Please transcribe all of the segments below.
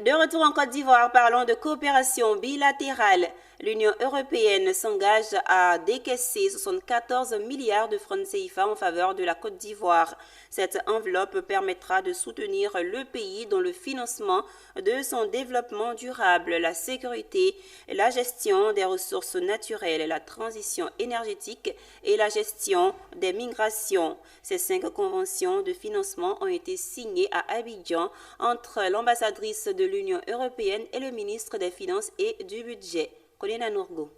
De retour en Côte d'Ivoire, parlons de coopération bilatérale. L'Union européenne s'engage à décaisser 74 milliards de francs CFA en faveur de la Côte d'Ivoire. Cette enveloppe permettra de soutenir le pays dans le financement de son développement durable, la sécurité, la gestion des ressources naturelles, la transition énergétique et la gestion des migrations. Ces 5 conventions de financement ont été signées à Abidjan entre l'ambassadrice de l'Union européenne et le ministre des Finances et du Budget. Colina Nourgo.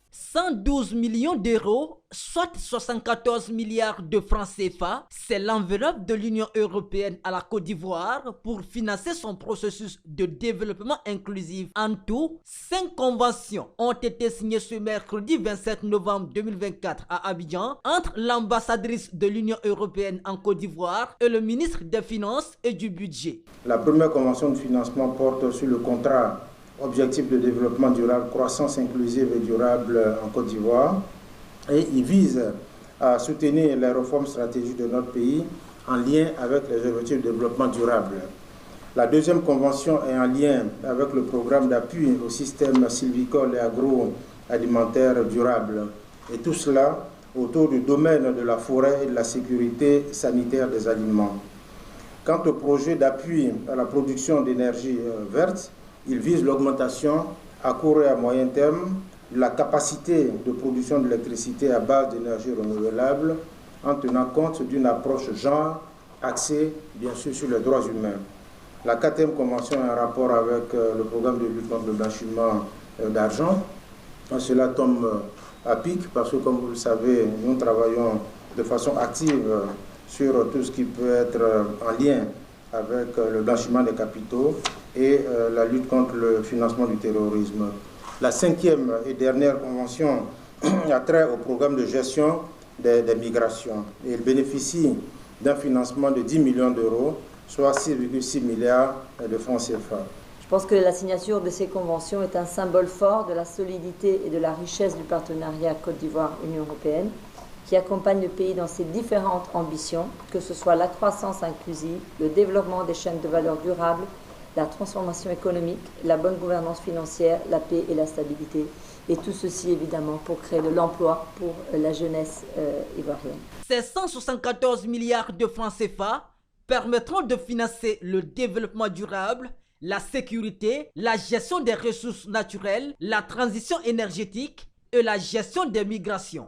112 millions d'euros, soit 74 milliards de francs CFA, c'est l'enveloppe de l'Union européenne à la Côte d'Ivoire pour financer son processus de développement inclusif. En tout, 5 conventions ont été signées ce mercredi 27 novembre 2024 à Abidjan entre l'ambassadrice de l'Union européenne en Côte d'Ivoire et le ministre des Finances et du Budget. La première convention de financement porte sur le contrat Objectif de développement durable, croissance inclusive et durable en Côte d'Ivoire, et il vise à soutenir les réformes stratégiques de notre pays en lien avec les objectifs de développement durable. La deuxième convention est en lien avec le programme d'appui au système sylvicole et agroalimentaire durable, et tout cela autour du domaine de la forêt et de la sécurité sanitaire des aliments. Quant au projet d'appui à la production d'énergie verte, il vise l'augmentation à court et à moyen terme de la capacité de production d'électricité à base d'énergie renouvelable en tenant compte d'une approche genre axée bien sûr sur les droits humains. La 4e convention est en rapport avec le programme de lutte contre le blanchiment d'argent. Cela tombe à pic parce que, comme vous le savez, nous travaillons de façon active sur tout ce qui peut être en lien avec le blanchiment des capitaux et la lutte contre le financement du terrorisme. La 5e et dernière convention a trait au programme de gestion des migrations et il bénéficie d'un financement de 10 millions d'euros, soit 6,6 milliards de francs CFA. Je pense que la signature de ces conventions est un symbole fort de la solidité et de la richesse du partenariat Côte d'Ivoire-Union européenne, qui accompagne le pays dans ses différentes ambitions, que ce soit la croissance inclusive, le développement des chaînes de valeur durables, la transformation économique, la bonne gouvernance financière, la paix et la stabilité. Et tout ceci, évidemment, pour créer de l'emploi pour la jeunesse ivoirienne. Ces 174 milliards de francs CFA permettront de financer le développement durable, la sécurité, la gestion des ressources naturelles, la transition énergétique et la gestion des migrations.